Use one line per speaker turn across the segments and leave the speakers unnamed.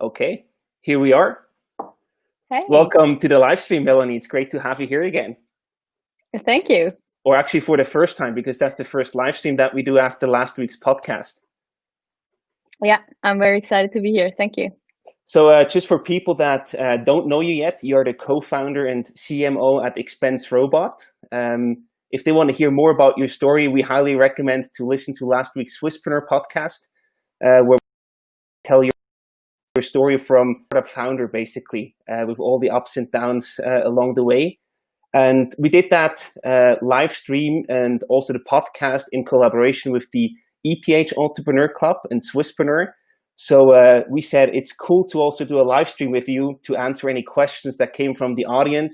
Okay, here we are.
Hey,
Welcome to the live stream, Melanie. It's great to have you here again.
thank you.
Or actually for the first time, because that's the first live stream that we do after last week's podcast.
Yeah, I'm very excited to be here. Thank you.
So just for people that don't know you yet, you are the co-founder and CMO at ExpenseRobot. If they want to hear more about your story, we highly recommend to listen to last week's Swisspreneur podcast, where we tell your story from a founder, basically, with all the ups and downs along the way. And we did that live stream and also the podcast in collaboration with the ETH Entrepreneur Club and Swisspreneur. So we said it's cool to also do a live stream with you to answer any questions that came from the audience,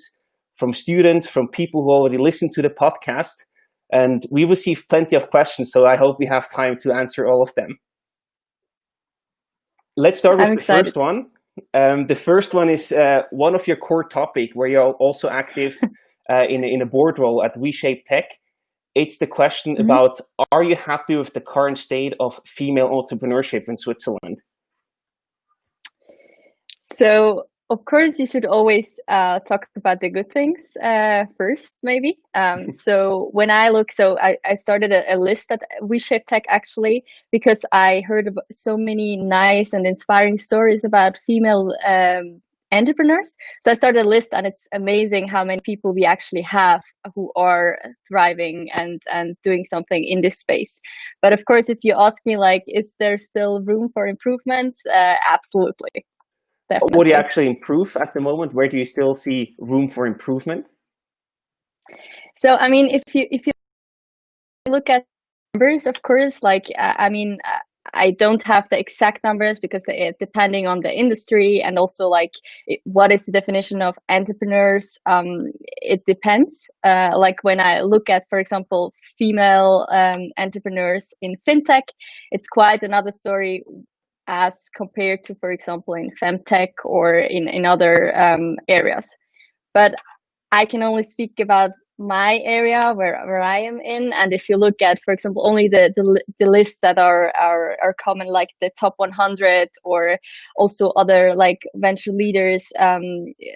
from students, from people who already listened to the podcast. And we received plenty of questions, so I hope we have time to answer all of them. Let's start with the first one. The first one is one of your core topic where you're also active in a board role at Reshape Tech. It's the question about, are you happy with the current state of female entrepreneurship in Switzerland?
So, of course, you should always talk about the good things first, maybe. So when I look, I started a list at Reshape Tech actually, because I heard about so many nice and inspiring stories about female entrepreneurs. So I started a list, and it's amazing how many people we actually have who are thriving and doing something in this space. But of course, if you ask me, like, is there still room for improvement? Absolutely. Definitely.
What do you actually improve at the moment? Where do you still see room for improvement?
So, I mean, if you look at numbers, of course, like, I don't have the exact numbers because depending on the industry and also like what is the definition of entrepreneurs, it depends. Like when I look at, for example, female entrepreneurs in fintech, it's quite another story as compared to, for example, in femtech or in other areas. But I can only speak about my area where I am in, and if you look at, for example, only the lists that are common, like the top 100 or also other like venture leaders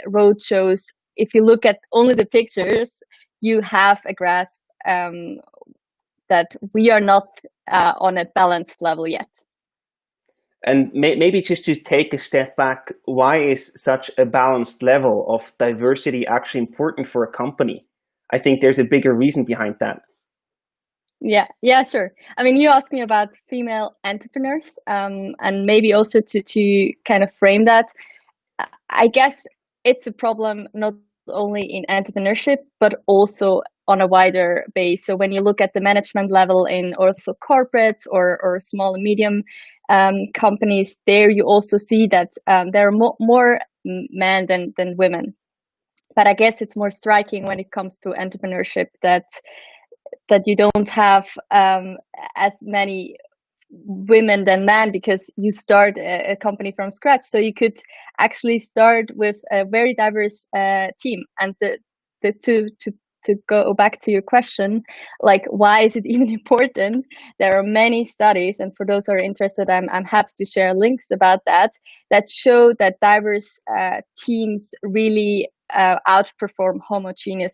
road shows, if you look at only the pictures, you have a grasp that we are not on a balanced level yet.
And maybe just to take a step back, why is such a balanced level of diversity actually important for a company? I think there's a bigger reason behind that.
Yeah, sure. I mean, you asked me about female entrepreneurs, and maybe also to kind of frame that. I guess it's a problem not only in entrepreneurship, but also on a wider base. So when you look at the management level in also corporates or small and medium companies, there you also see that there are more men than women. But I guess it's more striking when it comes to entrepreneurship that you don't have as many women than men, because you start a company from scratch. So you could actually start with a very diverse team. And to go back to your question, like, why is it even important? There are many studies, and for those who are interested, I'm happy to share links about that show that diverse teams really outperform homogeneous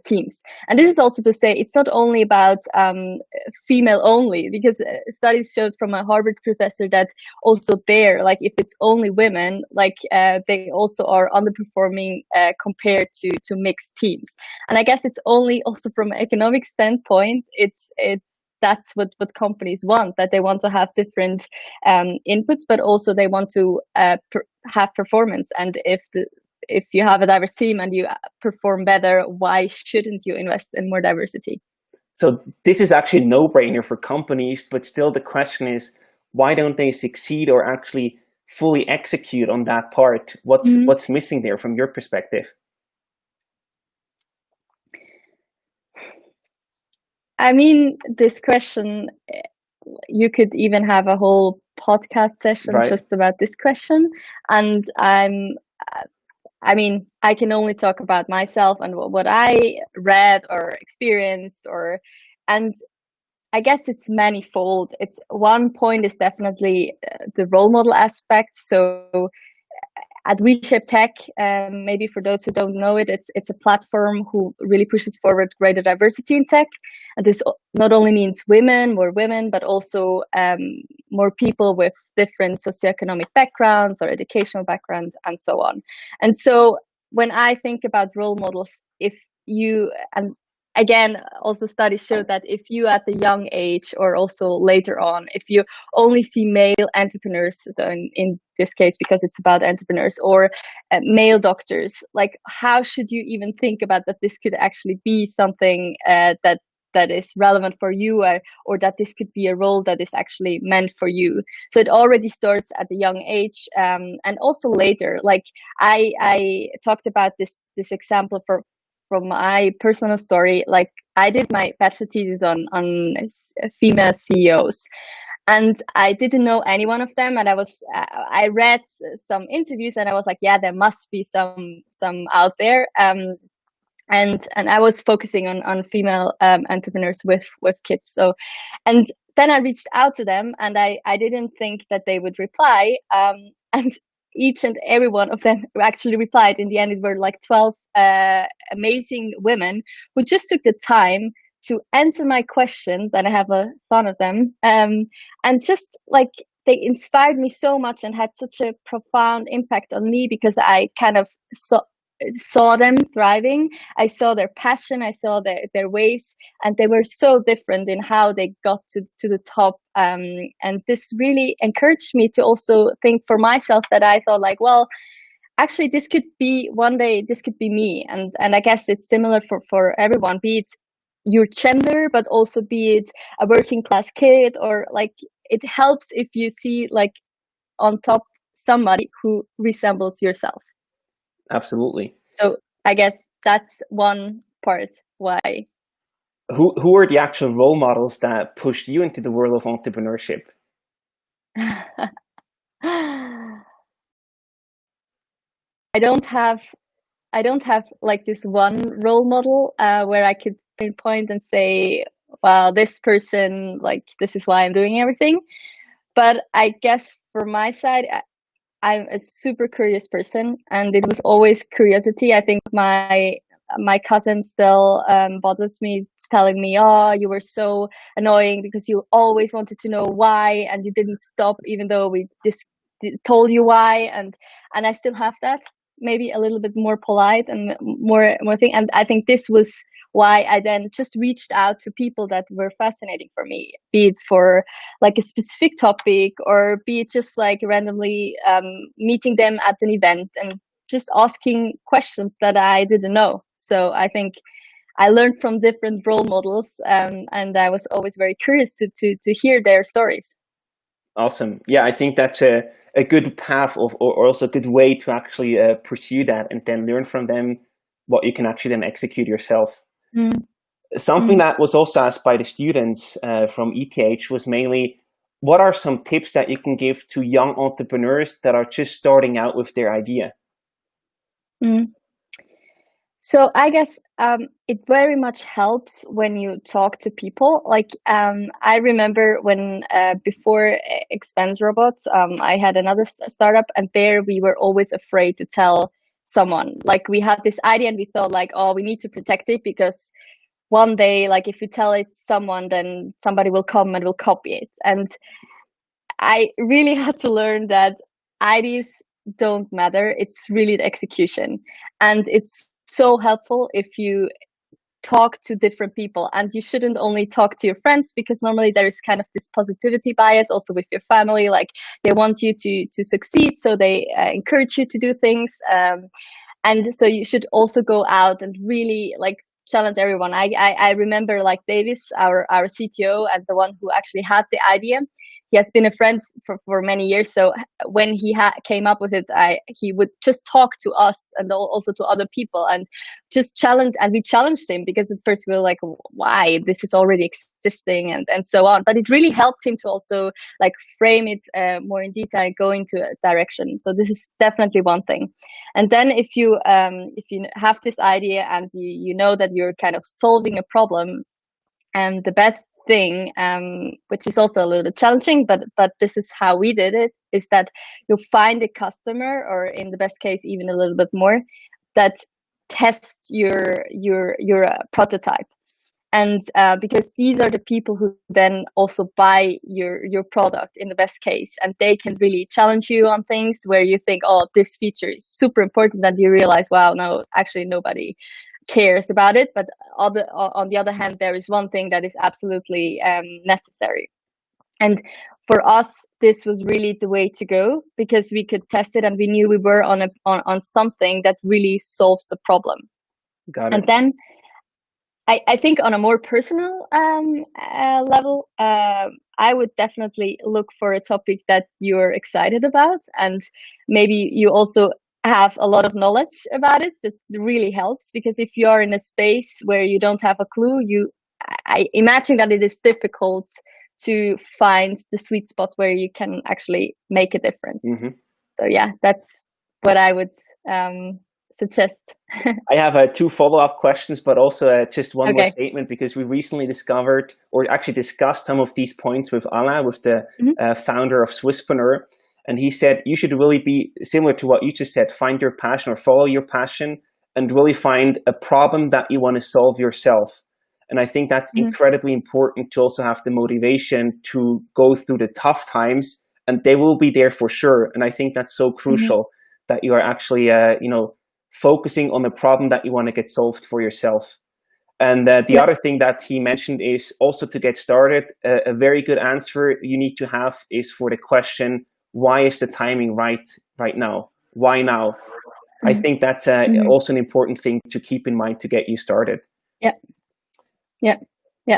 teams. And this is also to say it's not only about female only, because studies showed from a Harvard professor that also there, like if it's only women, like they also are underperforming compared to mixed teams. And I guess it's only also from an economic standpoint, it's that's what companies want, that they want to have different inputs, but also they want to have performance. And if you have a diverse team and you perform better, why shouldn't you invest in more diversity?
So this is actually a no-brainer for companies, but still the question is, why don't they succeed or actually fully execute on that part? What's missing there from your perspective?
I mean, this question, you could even have a whole podcast session just about this question. And I mean, I can only talk about myself and what I read or experienced, and I guess it's manifold. It's one point is definitely the role model aspect. So at WeShape Tech, maybe for those who don't know it, it's a platform who really pushes forward greater diversity in tech. And this not only means more women, but also more people with different socioeconomic backgrounds or educational backgrounds and so on. And so when I think about role models, if you, and again, also studies show that if you at the young age or also later on, if you only see male entrepreneurs, so in this case, because it's about entrepreneurs, or male doctors, like how should you even think about that this could actually be something that is relevant for you, or that this could be a role that is actually meant for you. So it already starts at a young age, and also later. Like I talked about this example from my personal story. Like I did my bachelor thesis on female CEOs, and I didn't know any one of them. And I read some interviews, and I was like, yeah, there must be some out there. And I was focusing on female entrepreneurs with kids. So, and then I reached out to them, and I didn't think that they would reply. And each and every one of them actually replied. In the end, it were like 12 amazing women who just took the time to answer my questions, and I have a ton of them. And just like they inspired me so much and had such a profound impact on me, because I kind of saw them thriving. I saw their passion, I saw their ways, and they were so different in how they got to the top. And this really encouraged me to also think for myself, that I thought like, well, actually this could be one day, this could be me. And I guess it's similar for everyone, be it your gender, but also be it a working class kid, or like it helps if you see like on top somebody who resembles yourself.
Absolutely.
So I guess that's one part why.
Who are the actual role models that pushed you into the world of entrepreneurship?
I don't have like this one role model where I could pinpoint and say, well, this person, like this is why I'm doing everything. But I guess for my side, I'm a super curious person, and it was always curiosity. I think my cousin still bothers me, telling me, "Oh, you were so annoying because you always wanted to know why, and you didn't stop, even though we just told you why." And I still have that, maybe a little bit more polite and more thing. And I think this was why I then just reached out to people that were fascinating for me, be it for like a specific topic, or be it just like randomly meeting them at an event and just asking questions that I didn't know. So I think I learned from different role models, and I was always very curious to hear their stories.
Awesome. Yeah, I think that's a good path or also a good way to actually pursue that, and then learn from them what you can actually then execute yourself. Something that was also asked by the students from ETH was mainly, what are some tips that you can give to young entrepreneurs that are just starting out with their idea?
So I guess it very much helps when you talk to people. Like I remember when before ExpenseRobot, I had another startup, and there we were always afraid to tell someone. Like we had this idea, and we thought like, oh, we need to protect it, because one day, like if you tell it to someone, then somebody will come and will copy it. And I really had to learn that ideas don't matter. It's really the execution. And it's so helpful if you talk to different people, and you shouldn't only talk to your friends, because normally there is kind of this positivity bias also with your family. Like they want you to succeed, so they encourage you to do things. And so you should also go out and really like challenge everyone. I remember like Davis, our CTO, and the one who actually had the idea. He has been a friend for many years. So when he came up with it, he would just talk to us and also to other people, and just challenge. And we challenged him, because at first we were like, why? This is already existing, and so on. But it really helped him to also like frame it more in detail, go into a direction. So this is definitely one thing. And then if you have this idea, and you know that you're kind of solving a problem, and the best thing, which is also a little bit challenging, but this is how we did it, is that you find a customer, or in the best case even a little bit more, that tests your prototype. And because these are the people who then also buy your product in the best case, and they can really challenge you on things where you think, oh, this feature is super important, and you realize, wow, no, actually nobody cares about it. But on the other hand, there is one thing that is absolutely necessary. And for us, this was really the way to go, because we could test it and we knew we were on something that really solves the problem.
Got it.
And then I think on a more personal level, I would definitely look for a topic that you're excited about, and maybe you also have a lot of knowledge about it. This really helps, because if you are in a space where you don't have a clue, I imagine that it is difficult to find the sweet spot where you can actually make a difference.
Mm-hmm.
So yeah, that's what I would suggest.
I have 2 follow-up questions, but also just one more statement, because we recently discovered, or actually discussed, some of these points with Alain, with the founder of Swisspreneur. And he said, you should really be similar to what you just said, find your passion, or follow your passion, and really find a problem that you want to solve yourself. And I think that's incredibly important, to also have the motivation to go through the tough times, and they will be there for sure. And I think that's so crucial, that you are actually, focusing on the problem that you want to get solved for yourself. And the other thing that he mentioned is also, to get started, a very good answer you need to have is for the question, why is the timing right now? Why now? I think that's also an important thing to keep in mind to get you started.
Yeah,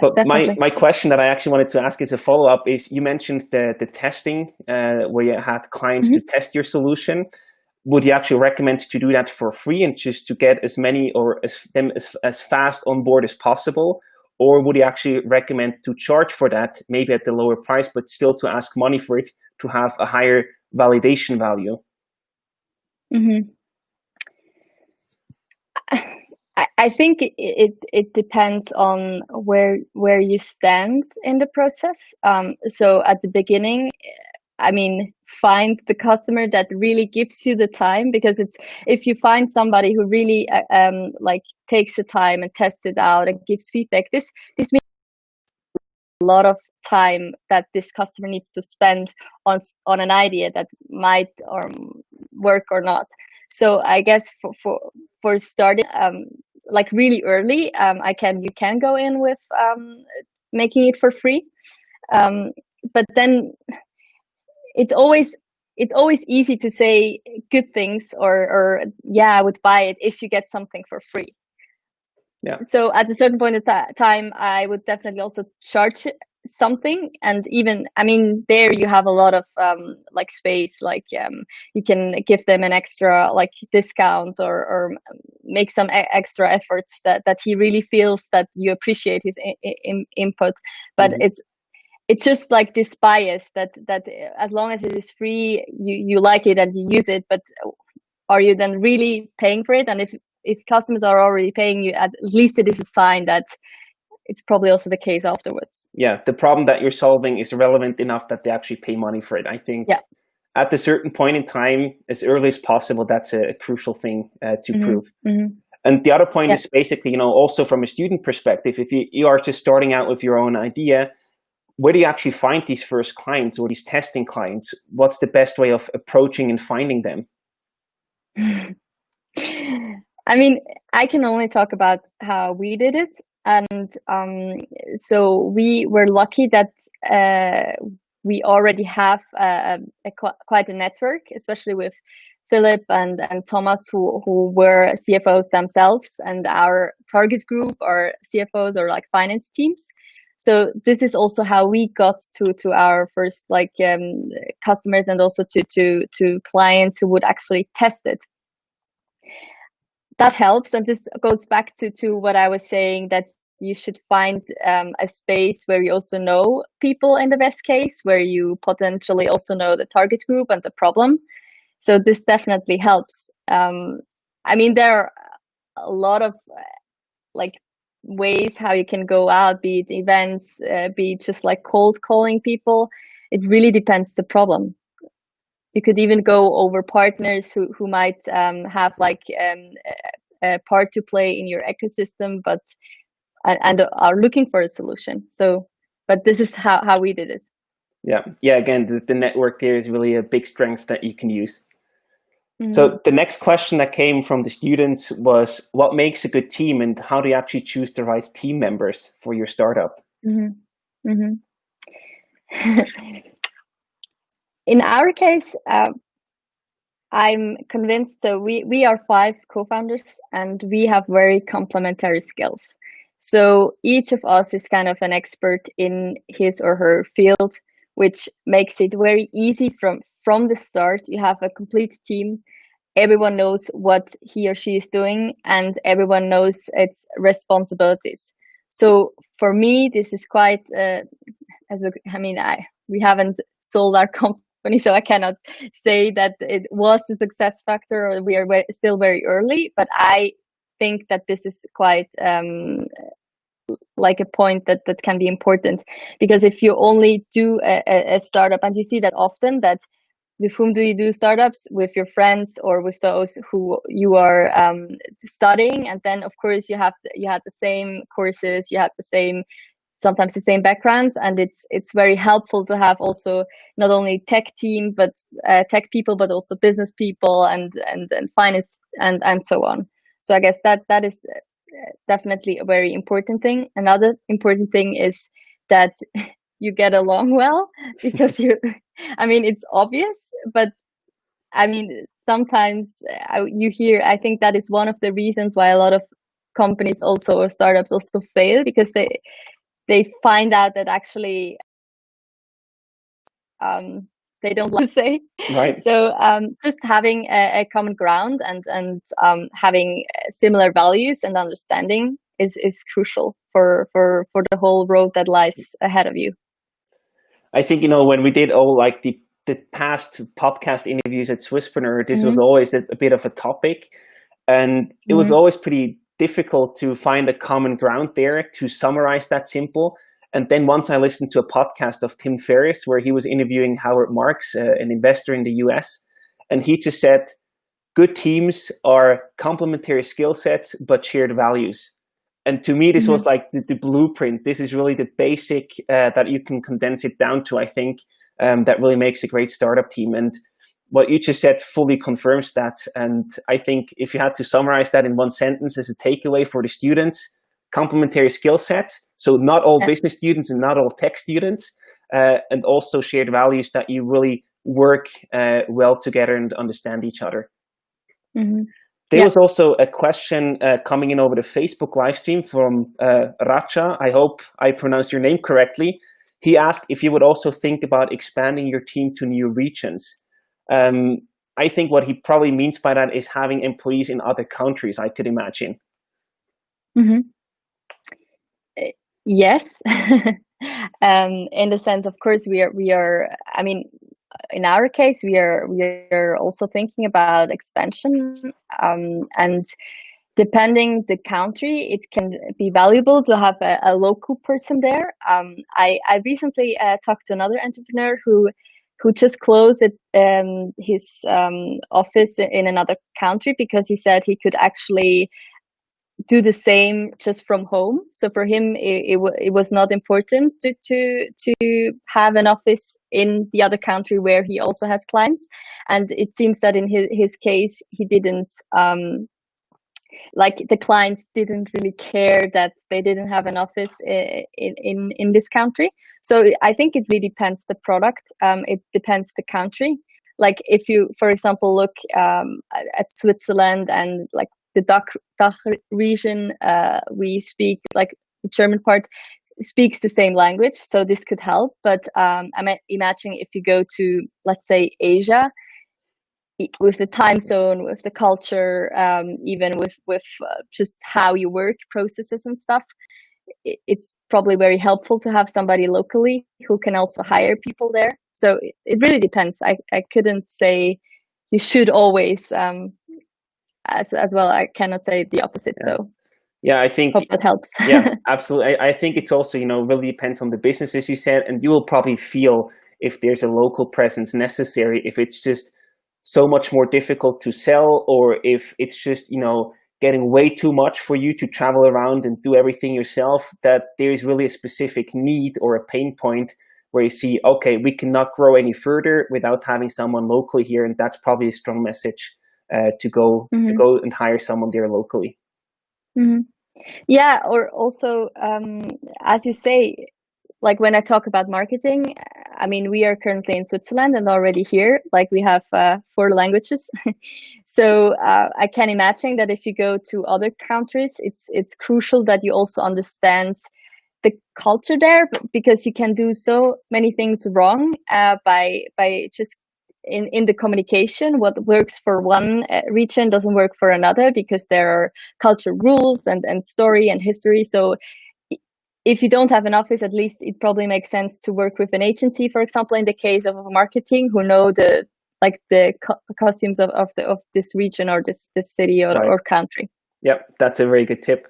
but
definitely.
my question that I actually wanted to ask as a follow-up is, you mentioned the testing, where you had clients to test your solution. Would you actually recommend to do that for free, and just to get as many or as fast on board as possible? Or would you actually recommend to charge for that, maybe at the lower price, but still to ask money for it to have a higher validation value?
I think it depends on where you stand in the process. So at the beginning, I mean, find the customer that really gives you the time, because if you find somebody who really like takes the time and tests it out and gives feedback, this means a lot of time that this customer needs to spend on an idea that might work or not. So I guess for starting like really early, you can go in with making it for free, but then it's always easy to say good things, or yeah, I would buy it if you get something for free.
Yeah.
So at a certain point in time, I would definitely also charge something. And even, I mean, there you have a lot of like space, like you can give them an extra like discount, or make some extra efforts that he really feels that you appreciate his input. But it's just like this bias that as long as it is free, you like it and you use it, but are you then really paying for it? And if customers are already paying you, at least it is a sign that it's probably also the case afterwards.
Yeah, the problem that you're solving is relevant enough that they actually pay money for it. I think at a certain point in time, as early as possible, that's a crucial thing to prove. And the other point is basically, also from a student perspective, if you are just starting out with your own idea, where do you actually find these first clients, or these testing clients? What's the best way of approaching and finding them?
I mean, I can only talk about how we did it. And so we were lucky that we already have quite a network, especially with Philip and Thomas, who were CFOs themselves, and our target group are CFOs or like finance teams. So this is also how we got to our first like customers, and also to clients who would actually test it. That helps, and this goes back to what I was saying, that you should find a space where you also know people in the best case, where you potentially also know the target group and the problem. So this definitely helps. I mean, there are a lot of like ways how you can go out, be it events, be it just like cold calling people. It really depends the problem. You could even go over partners who might have like a part to play in your ecosystem, but and are looking for a solution. So, but this is how we did it.
Yeah. Again, the network there is really a big strength that you can use.
Mm-hmm.
So the next question that came from the students was, what makes a good team, and how do you actually choose the right team members for your startup?
Mm-hmm. Mm-hmm. In our case, I'm convinced. So we are 5 co-founders, and we have very complementary skills. So each of us is kind of an expert in his or her field, which makes it very easy from the start. You have a complete team. Everyone knows what he or she is doing, and everyone knows its responsibilities. So for me, this is quite we haven't sold our company, so I cannot say that it was the success factor, or we are still very early, but I think that this is quite like a point that can be important, because if you only do a startup, and you see that often, that with whom do you do startups? With your friends or with those who you are studying, and then of course you had the same courses, you had sometimes the same backgrounds, and it's very helpful to have also not only tech team, but tech people, but also business people and finance and so on. So I guess that is definitely a very important thing. Another important thing is that you get along well, because I mean, it's obvious, but I mean, sometimes you hear, I think that is one of the reasons why a lot of companies also, or startups also, fail, because they find out that actually they don't like to say.
Right.
So just having a common ground and having similar values and understanding is crucial for the whole road that lies ahead of you.
I think, when we did all like the past podcast interviews at Swisspreneur, this was always a bit of a topic, and it was always pretty difficult to find a common ground there, to summarize that simple. And then once I listened to a podcast of Tim Ferriss, where he was interviewing Howard Marks, an investor in the US, and he just said, good teams are complementary skill sets, but shared values. And to me, this was like the blueprint. This is really the basic that you can condense it down to, I think, that really makes a great startup team. And what you just said fully confirms that. And I think if you had to summarize that in one sentence as a takeaway for the students, complementary skill sets. So not all business students and not all tech students, and also shared values that you really work well together and understand each other. There was also a question coming in over the Facebook live stream from Racha. I hope I pronounced your name correctly. He asked if you would also think about expanding your team to new regions. I think what he probably means by that is having employees in other countries, I could imagine.
Yes. In the sense, of course, we are, I mean, in our case, we are also thinking about expansion, and depending the country, it can be valuable to have a local person there. I recently talked to another entrepreneur who just closed his office in another country, because he said he could actually do the same just from home. So for him, it was not important to have an office in the other country where he also has clients. And it seems that in his case, he didn't like, the clients didn't really care that they didn't have an office in this country. So I think it really depends the product. It depends the country. Like if you, for example, look at Switzerland and like the DACH region, we speak, like the German part speaks the same language, so this could help. But I'm imagining if you go to, let's say, Asia, with the time zone, with the culture, even with just how you work, processes and stuff, it's probably very helpful to have somebody locally who can also hire people there. So it really depends. I couldn't say you should always, as well, I cannot say the opposite. Yeah. So
Yeah, I think,
Hope that helps.
yeah, absolutely. I think it's also, really depends on the business, as you said, and you will probably feel if there's a local presence necessary, if it's just so much more difficult to sell, or if it's just, getting way too much for you to travel around and do everything yourself, that there is really a specific need or a pain point where you see, okay, we cannot grow any further without having someone locally here. And that's probably a strong message to go and hire someone there locally.
Mm-hmm. Yeah, or also, as you say, like when I talk about marketing, I mean, we are currently in Switzerland and already here, like we have 4 languages. So I can imagine that if you go to other countries, it's crucial that you also understand the culture there, because you can do so many things wrong by just in the communication. What works for one region doesn't work for another, because there are culture rules and story and history. So if you don't have an office, at least it probably makes sense to work with an agency, for example, in the case of marketing, who know the costumes of this region or this city or country.
Yeah, that's a very good tip.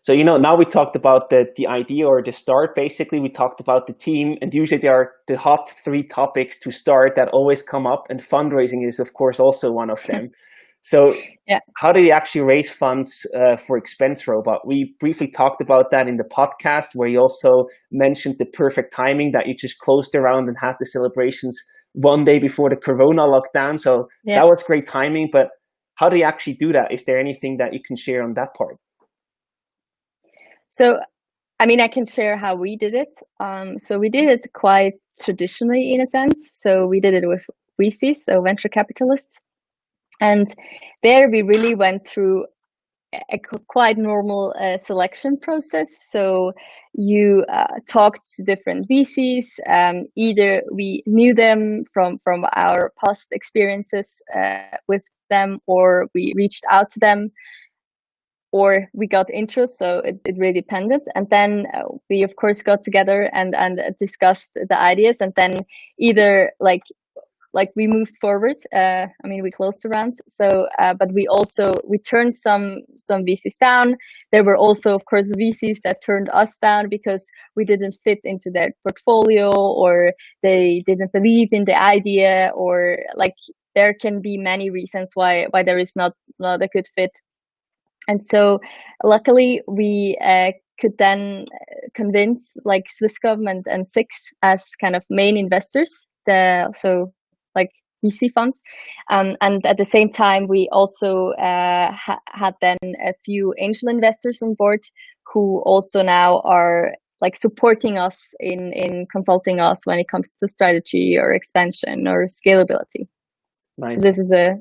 So, now we talked about the idea or the start. Basically, we talked about the team, and usually there are the hot 3 topics to start that always come up, and fundraising is, of course, also one of them. So
yeah.
How do you actually raise funds for ExpenseRobot? We briefly talked about that in the podcast, where you also mentioned the perfect timing, that you just closed around and had the celebrations one day before the Corona lockdown. So that was great timing. But how do you actually do that? Is there anything that you can share on that part?
So, I mean, I can share how we did it. So we did it quite traditionally, in a sense. So we did it with VCs, so venture capitalists. And there we really went through a quite normal selection process. So you talked to different VCs. Either we knew them from our past experiences with them, or we reached out to them, or we got interest. So it really depended. And then we, of course, got together and discussed the ideas. And then either like we moved forward. I mean, we closed the round. So, but we turned some VCs down. There were also, of course, VCs that turned us down because we didn't fit into their portfolio, or they didn't believe in the idea, or like there can be many reasons why there is not a good fit. And so, luckily, we could then convince like Swiss government and SIX as kind of main investors. Like VC funds, and at the same time, we also had then a few angel investors on board, who also now are like supporting us in consulting us when it comes to strategy or expansion or scalability.
Nice.
So this is a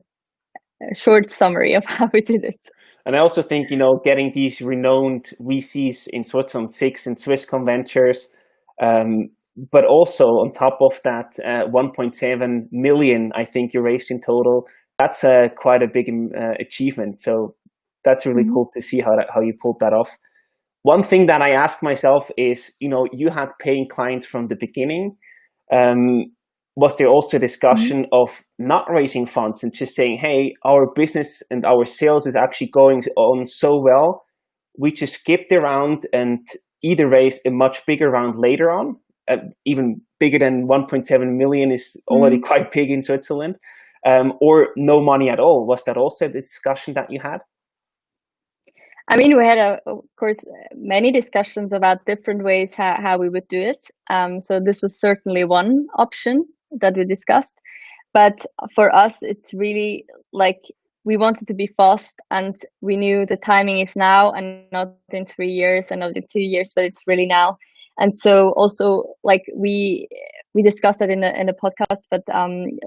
short summary of how we did it.
And I also think, getting these renowned VCs in Switzerland, SIX and Swisscom Ventures, but also on top of that, 1.7 million, I think you raised in total. That's quite a big achievement. So that's really cool to see how you pulled that off. One thing that I ask myself is, you had paying clients from the beginning. Was there also a discussion of not raising funds and just saying, hey, our business and our sales is actually going on so well, we just skipped the round and either raise a much bigger round later on, even bigger than 1.7 million is already quite big in Switzerland, or no money at all? Was that also the discussion that you had?
I mean, we had, of course, many discussions about different ways how we would do it. So this was certainly one option that we discussed. But for us, it's really like we wanted to be fast, and we knew the timing is now and not in 3 years and not in 2 years, but it's really now. And so also like we discussed that in a podcast, but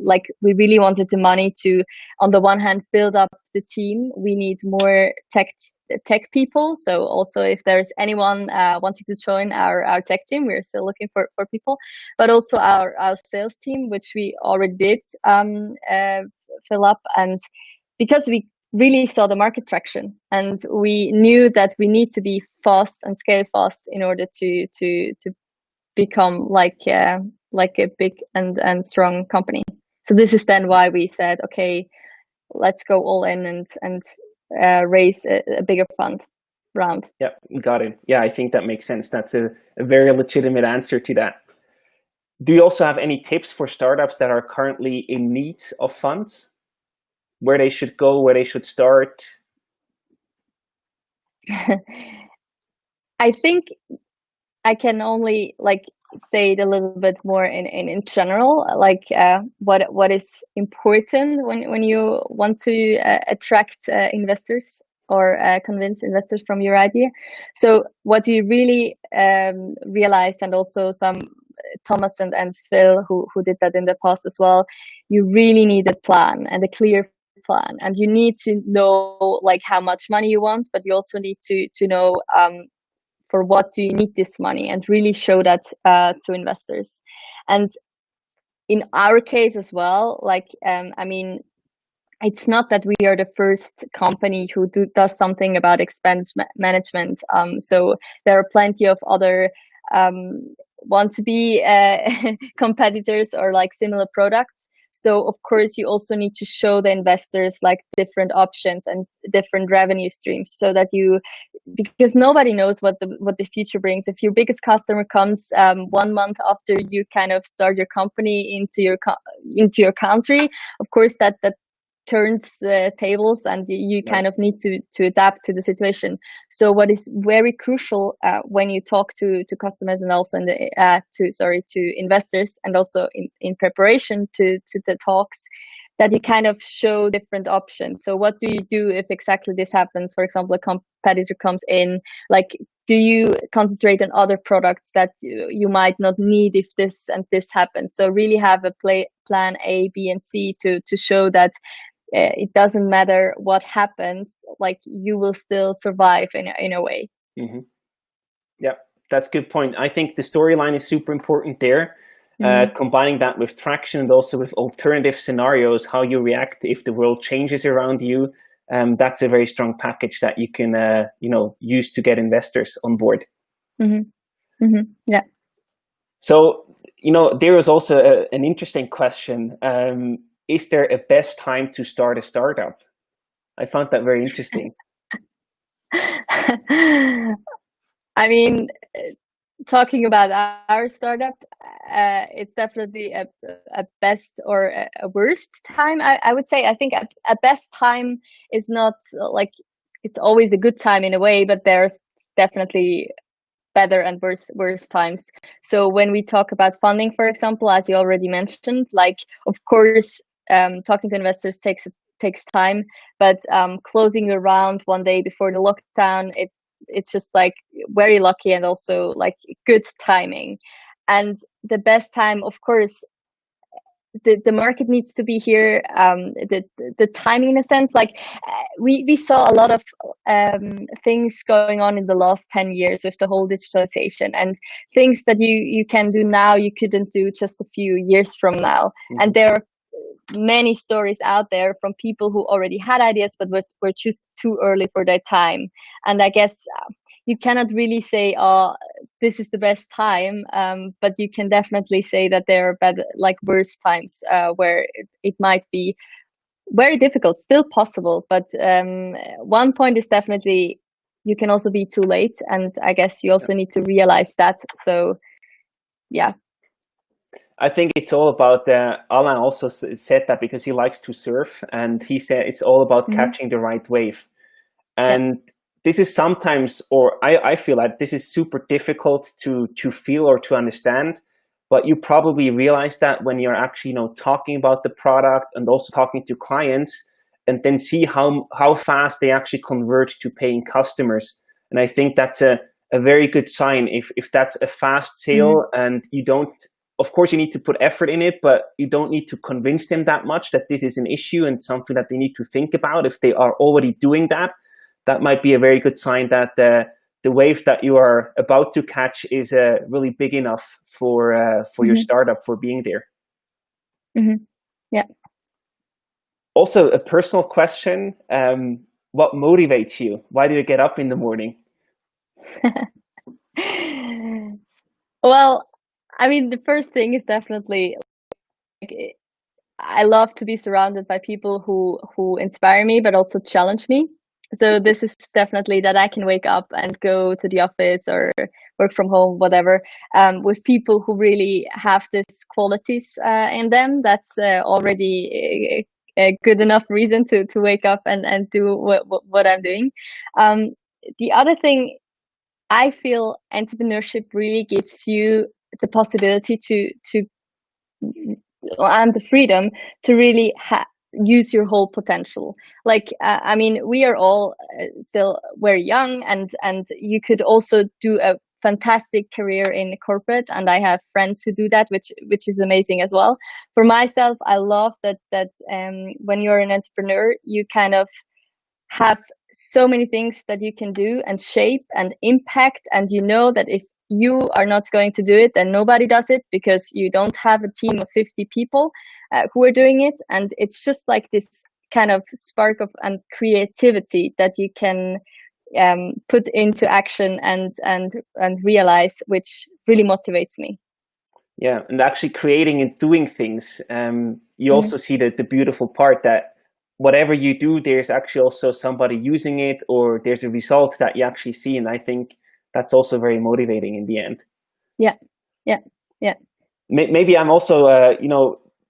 like we really wanted the money to, on the one hand, build up the team. We need more tech people. So also if there's anyone wanting to join our tech team, we're still looking for people, but also our sales team, which we already did fill up. And because we really saw the market traction, and we knew that we need to be fast and scale fast in order to become like a big and strong company. So this is then why we said, okay, let's go all in and raise a bigger fund. round.
Yeah, got it. Yeah, I think that makes sense. That's a very legitimate answer to that. Do you also have any tips for startups that are currently in need of funds? Where they should go, where they should start?
I think I can only like say it a little bit more in general, like what is important when you want to attract investors or convince investors from your idea. So what we really realized, and also some Thomas and Phil who did that in the past as well, you really need a plan and a clear plan, and you need to know like how much money you want, but you also need to know for what do you need this money, and really show that to investors. And in our case as well, like I mean, it's not that we are the first company who does something about expense management. So there are plenty of other want to be competitors or like similar products. So of course you also need to show the investors like different options and different revenue streams, so that you, because nobody knows what the future brings. If your biggest customer comes 1 month after you kind of start your company into your country, of course that turns tables, and you kind of need to adapt to the situation. So what is very crucial when you talk to customers, and also in the to investors, and also in preparation to the talks, that you kind of show different options. So what do you do if exactly this happens? For example, a competitor comes in, like, do you concentrate on other products that you might not need if this and this happens? So really have a plan A, B, and C to show that it doesn't matter what happens, like you will still survive in a way.
Mm-hmm. Yeah, that's a good point. I think the storyline is super important there. Combining that with traction and also with alternative scenarios, how you react if the world changes around you. That's a very strong package that you can use to get investors on board.
Yeah.
So, there is also an interesting question. Is there a best time to start a startup? I found that very interesting.
I mean, talking about our startup, it's definitely a best or a worst time. I would say, I think a best time is not like, it's always a good time in a way, but there's definitely better and worse times. So when we talk about funding, for example, as you already mentioned, like, of course, talking to investors takes time, but closing a round one day before the lockdown, it's just like very lucky, and also like good timing. And the best time, of course, the market needs to be here. The timing, in a sense, like we saw a lot of things going on in the last 10 years with the whole digitalization, and things that you can do now you couldn't do just a few years from now. And there are many stories out there from people who already had ideas but were just too early for their time. And I guess you cannot really say, oh, this is the best time, but you can definitely say that there are better, like worse times where it might be very difficult, still possible. But one point is definitely you can also be too late, and I guess you also need to realize that. So yeah.
I think it's all about, Alain also said that because he likes to surf, and he said it's all about catching the right wave. And this is sometimes, or I feel like this is super difficult to feel or to understand, but you probably realize that when you're actually talking about the product and also talking to clients, and then see how fast they actually convert to paying customers. And I think that's a very good sign if that's a fast sale, and you don't, of course you need to put effort in it, but you don't need to convince them that much that this is an issue and something that they need to think about. If they are already doing that, that might be a very good sign that the wave that you are about to catch is really big enough for your startup, for being there.
Yeah.
Also, a personal question, what motivates you? Why do you get up in the morning?
Well, I mean, the first thing is definitely, like, I love to be surrounded by people who inspire me, but also challenge me. So this is definitely that I can wake up and go to the office or work from home, whatever, with people who really have these qualities in them. That's already a good enough reason to wake up and do what I'm doing. The other thing, I feel entrepreneurship really gives you the possibility to and the freedom to really use your whole potential. Like I mean, we are all still very young, and you could also do a fantastic career in corporate, and I have friends who do that, which is amazing as well. For myself, I love that when you're an entrepreneur, you kind of have so many things that you can do and shape and impact, and you know that if you are not going to do it, then nobody does it, because you don't have a team of 50 people who are doing it. And it's just like this kind of spark of and creativity that you can put into action and realize, which really motivates me.
Yeah, and actually creating and doing things. You also see the beautiful part that whatever you do, there's actually also somebody using it, or there's a result that you actually see. And I think that's also very motivating in the end.
Yeah, yeah, yeah.
Maybe I'm also,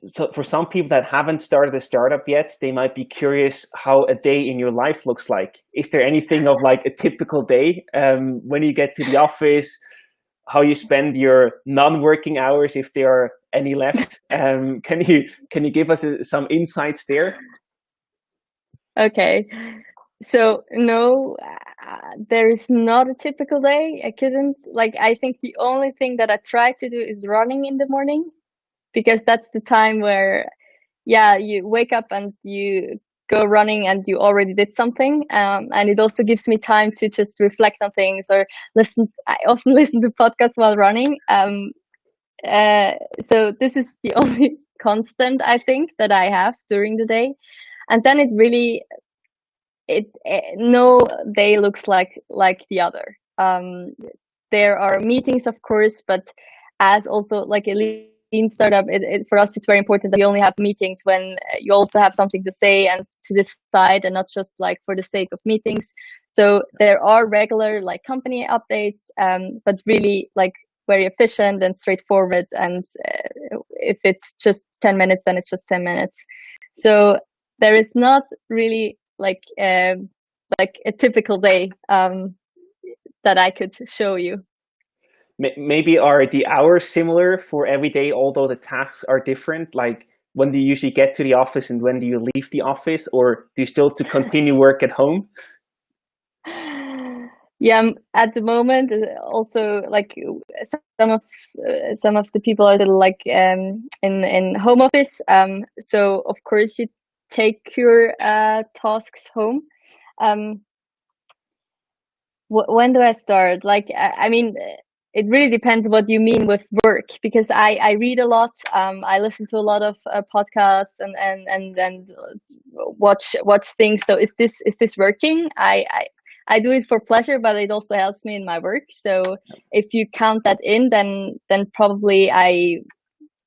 so for some people that haven't started a startup yet, they might be curious how a day in your life looks like. Is there anything of like a typical day when you get to the office, how you spend your non-working hours, if there are any left? Can you give us some insights there?
Okay. So no, there is not a typical day. I think the only thing that I try to do is running in the morning, because that's the time where, yeah, you wake up and you go running and you already did something. And it also gives me time to just reflect on things or listen. I often listen to podcasts while running. So this is the only constant I think that I have during the day. And then no day looks like the other. There are meetings, of course, but as also like a lean startup, for us it's very important that we only have meetings when you also have something to say and to decide, and not just like for the sake of meetings. So there are regular like company updates, but really like very efficient and straightforward. And if it's just 10 minutes, then it's just 10 minutes. So there is not really like a typical day that I could show you.
Maybe are the hours similar for every day, although the tasks are different? Like when do you usually get to the office and when do you leave the office, or do you still to continue work at home?
Yeah, at the moment, also like some of the people are still like in home office. So of course you take your tasks home. When do I start? Like, I mean, it really depends what you mean with work, because I read a lot. I listen to a lot of podcasts and watch things. So is this working? I do it for pleasure, but it also helps me in my work. So if you count that in, then probably I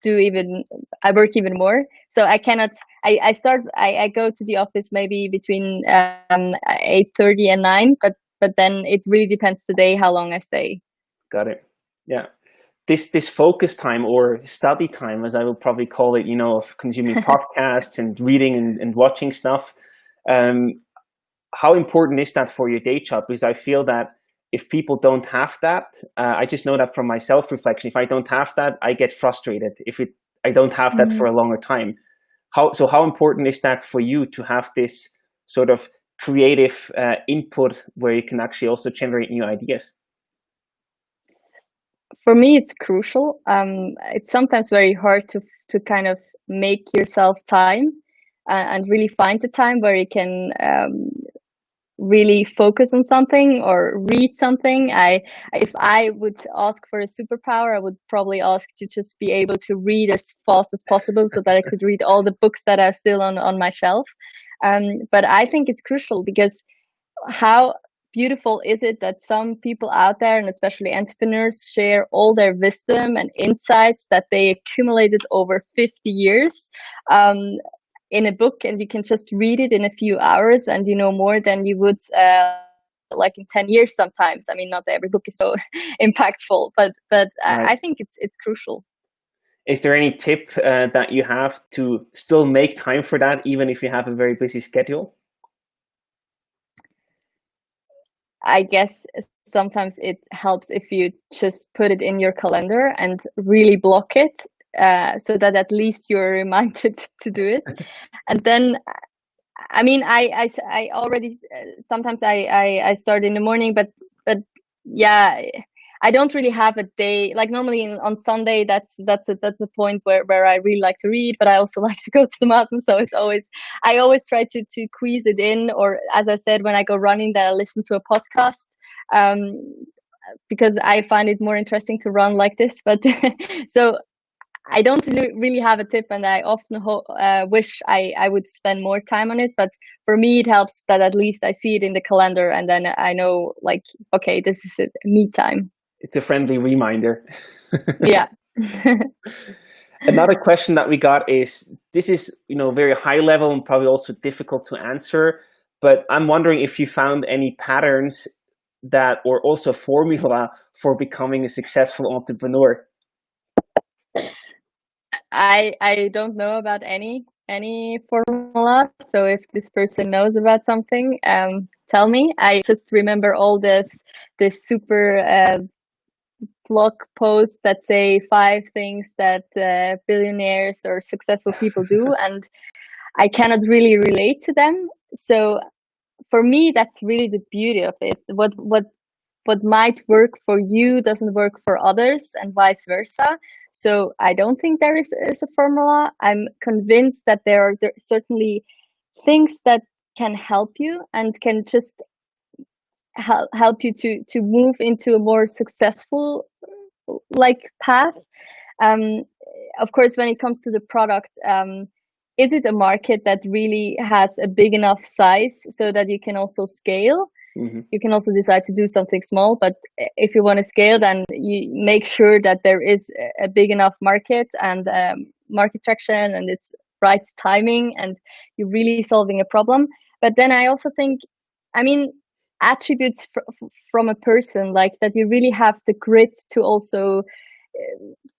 work even more. So I cannot. I go to the office maybe between 8:30 and 9, but then it really depends the day how long I stay.
Got it. Yeah. This focus time, or study time, as I will probably call it, of consuming podcasts and reading and watching stuff. How important is that for your day job? Because I feel that if people don't have that, I just know that from my self-reflection, if I don't have that, I get frustrated if I don't have that for a longer time. How important is that for you to have this sort of creative input where you can actually also generate new ideas?
For me, it's crucial. It's sometimes very hard to kind of make yourself time and really find the time where you can really focus on something or read something. If I would ask for a superpower, I would probably ask to just be able to read as fast as possible so that I could read all the books that are still on my shelf. But I think it's crucial, because how beautiful is it that some people out there, and especially entrepreneurs, share all their wisdom and insights that they accumulated over 50 years. in a book, and you can just read it in a few hours, and you know more than you would like in 10 years sometimes. I mean, not every book is so impactful, but
Right.
I think it's crucial.
Is there any tip that you have to still make time for that, even if you have a very busy schedule?
I guess sometimes it helps if you just put it in your calendar and really block it, so that at least you're reminded to do it. And then, I mean, I already sometimes I start in the morning, but yeah, I don't really have a day. Like normally on Sunday, that's a point where I really like to read, but I also like to go to the mountain. So I always try to squeeze it in. Or as I said, when I go running, then I listen to a podcast, um, because I find it more interesting to run like this. But so I don't really have a tip, and I often wish I would spend more time on it. But for me, it helps that at least I see it in the calendar, and then I know, like, okay, this is it, me time.
It's a friendly reminder.
Yeah.
Another question that we got is, this is, very high level and probably also difficult to answer, but I'm wondering if you found any patterns that, or also formula for becoming a successful entrepreneur.
I don't know about any formula. So if this person knows about something, tell me. I just remember all this super blog posts that say 5 things that billionaires or successful people do, and I cannot really relate to them. So for me, that's really the beauty of it. What might work for you doesn't work for others, and vice versa. So I don't think there is a formula. I'm convinced that there are certainly things that can help you and can just help you to move into a more successful like path. Um, of course, when it comes to the product, is it a market that really has a big enough size so that you can also scale?
Mm-hmm.
You can also decide to do something small, but if you want to scale, then you make sure that there is a big enough market and market traction, and it's right timing, and you're really solving a problem. But then I also think, I mean, attributes from a person, like that you really have the grit to also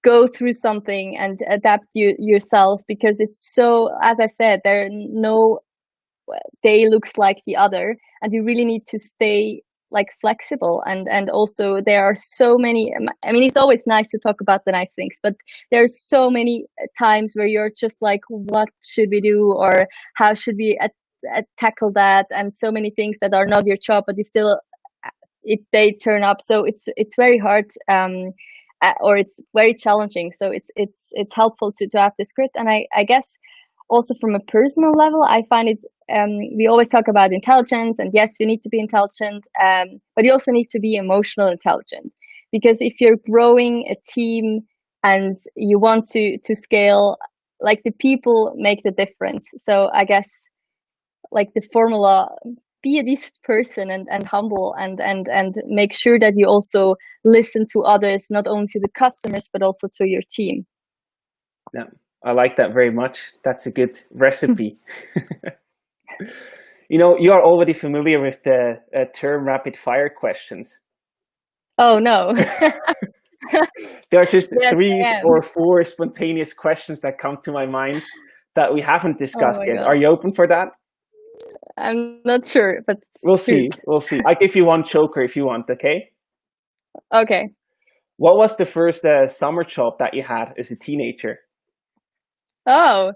go through something and adapt yourself, because it's so, as I said, there are no day looks like the other, and you really need to stay like flexible, and also there are so many, I mean, it's always nice to talk about the nice things, but there's so many times where you're just like, what should we do, or how should we tackle that, and so many things that are not your job, but you still, if they turn up. So it's very hard, or it's very challenging. So it's helpful to have this grit. And I guess also from a personal level, I find it, we always talk about intelligence, and yes, you need to be intelligent, but you also need to be emotional intelligent, because if you're growing a team and you want to scale, like, the people make the difference. So I guess, like, the formula, be a decent person and humble, and make sure that you also listen to others, not only to the customers, but also to your team.
Yeah, I like that very much. That's a good recipe. You are already familiar with the term rapid fire questions.
Oh, no.
There are just
Yes,
3
I am.
or 4 spontaneous questions that come to my mind that we haven't discussed
my
yet.
God.
Are you open for that?
I'm not sure, but
We'll
shoot.
see. We'll see. I'll give you one joker if you want, okay?
Okay.
What was the first summer job that you had as a teenager?
Oh,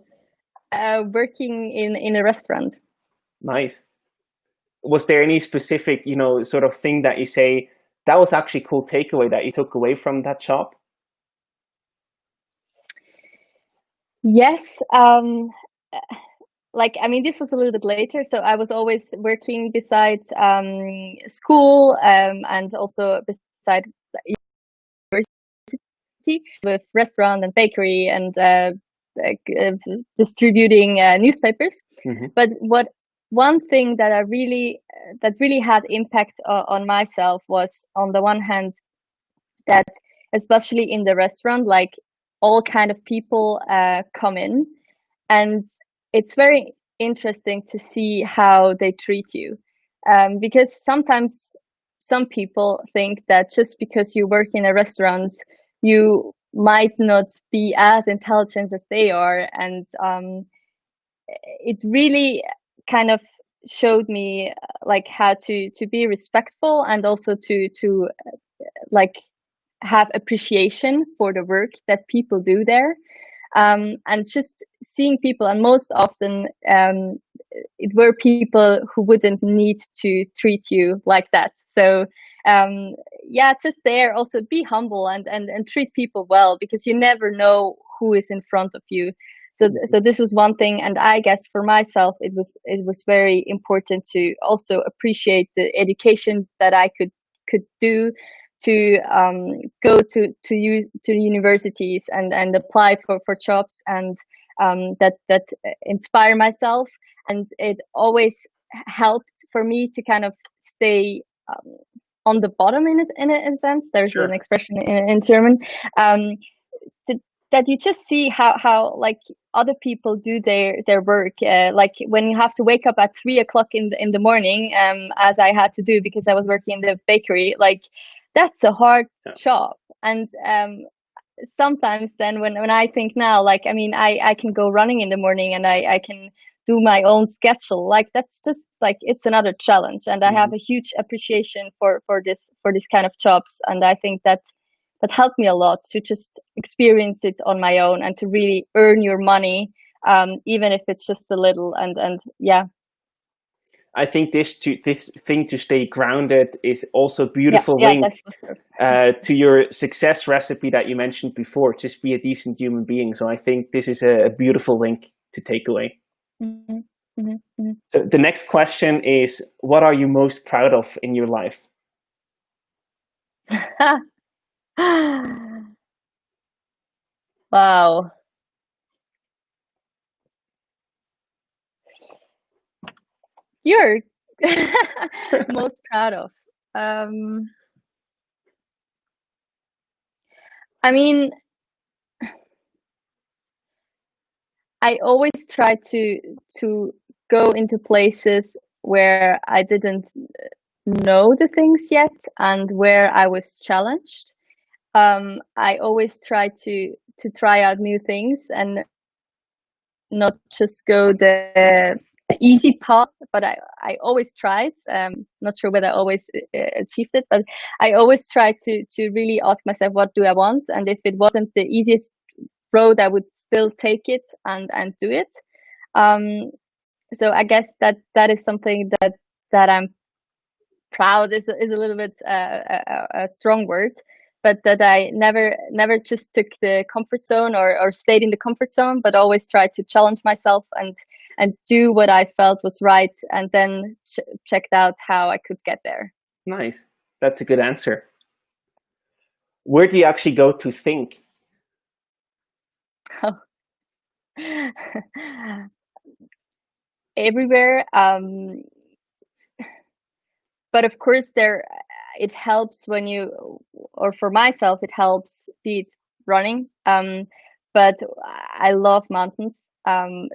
working in a restaurant.
Nice. Was there any specific, sort of thing that you say, that was actually a cool takeaway that you took away from that job?
Yes. Like, I mean, this was a little bit later, so I was always working beside school, and also beside university, with restaurant and bakery, and like, distributing newspapers.
Mm-hmm.
But one thing that that really had impact on myself was, on the one hand, that especially in the restaurant, like, all kind of people come in, and it's very interesting to see how they treat you, because sometimes some people think that just because you work in a restaurant, you might not be as intelligent as they are, and it really kind of showed me like how to be respectful, and also to like have appreciation for the work that people do there, and just seeing people, and most often it were people who wouldn't need to treat you like that. So yeah, just there also be humble, and treat people well, because you never know who is in front of you. So this was one thing, and I guess for myself it was very important to also appreciate the education that I could do, to go to universities and apply for jobs, and that inspire myself. And it always helped for me to kind of stay on the bottom in a sense. There's
Sure.
an expression in German, um, that you just see how like other people do their work, like when you have to wake up at 3 o'clock in the morning, as I had to do because I was working in the bakery. Like, that's a hard job. And sometimes then when I think now, like, I mean, I can go running in the morning, and I can do my own schedule. Like, that's just like, it's another challenge. And I have a huge appreciation for this kind of jobs. And I think that helped me a lot to just experience it on my own, and to really earn your money, even if it's just a little. And yeah.
I think this thing to stay grounded is also a beautiful link
that's for sure.
to your success recipe that you mentioned before. Just be a decent human being. So I think this is a beautiful link to take away. So the next question is, what are you most proud of in your life?
Wow. You're most proud of. I mean, I always try to go into places where I didn't know the things yet, and where I was challenged. I always try to try out new things, and not just go the easy path, but I always tried. Not sure whether I always achieved it, but I always try to really ask myself, what do I want? And if it wasn't the easiest road, I would still take it and do it. So I guess that is something that I'm proud is a little bit a strong word, but that I never just took the comfort zone, or stayed in the comfort zone, but always tried to challenge myself, and do what I felt was right, and then checked out how I could get there.
Nice. That's a good answer. Where do you actually go to think?
Everywhere. But of course, it helps when you, or for myself, it helps, be it running. But I love mountains.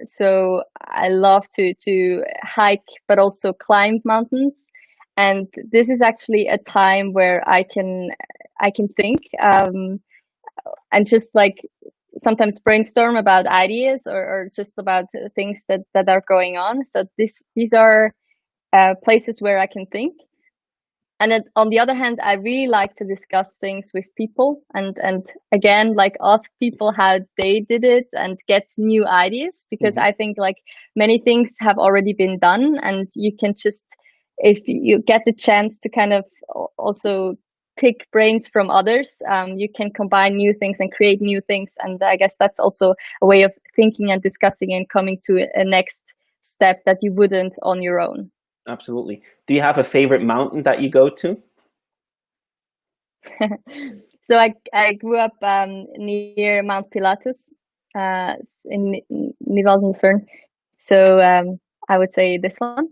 So I love to hike, but also climb mountains. And this is actually a time where I can think, and just like sometimes brainstorm about ideas, or just about things that are going on. So these are places where I can think. And then, on the other hand, I really like to discuss things with people, and again, like, ask people how they did it, and get new ideas, because I think like many things have already been done, and you can just, if you get the chance to kind of also pick brains from others, you can combine new things and create new things. And I guess that's also a way of thinking and discussing, and coming to a next step that you wouldn't on your own.
Absolutely. Do you have a favorite mountain that you go to?
So I grew up near Mount Pilatus, in Nivalden. So I would say this one.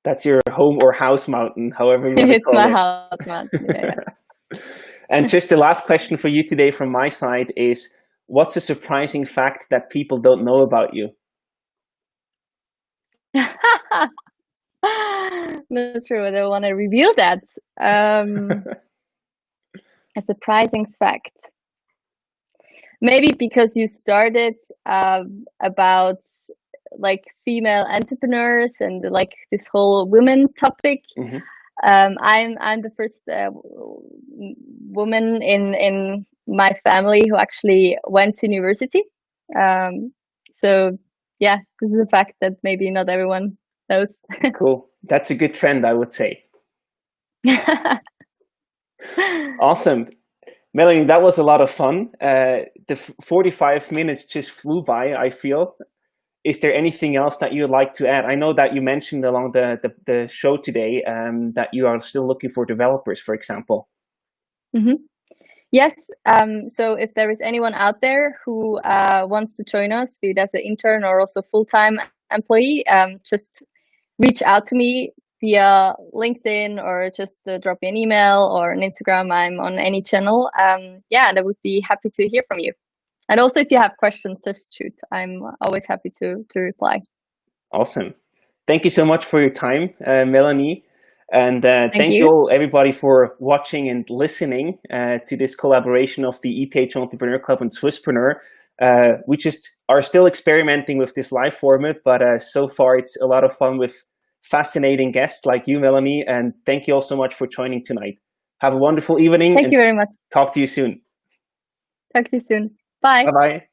That's your home or house mountain, however you want to
It's
call
my
it.
house mountain. Yeah.
And just the last question for you today from my side is, what's a surprising fact that people don't know about you?
Not sure whether I want to reveal that. A surprising fact. Maybe because you started about like female entrepreneurs and like this whole women topic.
Mm-hmm.
I'm the first woman in my family who actually went to university. So yeah, this is a fact that maybe not everyone knows.
Cool. That's a good trend, I would say. Awesome. Melanie, that was a lot of fun. The 45 minutes just flew by, I feel. Is there anything else that you'd like to add? I know that you mentioned along the show today that you are still looking for developers, for example.
Mm-hmm. Yes. So if there is anyone out there who wants to join us, be it as an intern or also full-time employee, just reach out to me via LinkedIn or just drop me an email or on Instagram. I'm on any channel. Yeah, and I would be happy to hear from you. And also, if you have questions, just shoot. I'm always happy to reply.
Awesome. Thank you so much for your time, Melanie. And thank
you
you all, everybody, for watching and listening to this collaboration of the ETH Entrepreneur Club and Swisspreneur. We just are still experimenting with this live format, but so far it's a lot of fun with fascinating guests like you, Melanie. And thank you all so much for joining tonight. Have a wonderful evening.
Thank you very much.
Talk to you soon.
Talk to you soon. Bye.
Bye-bye.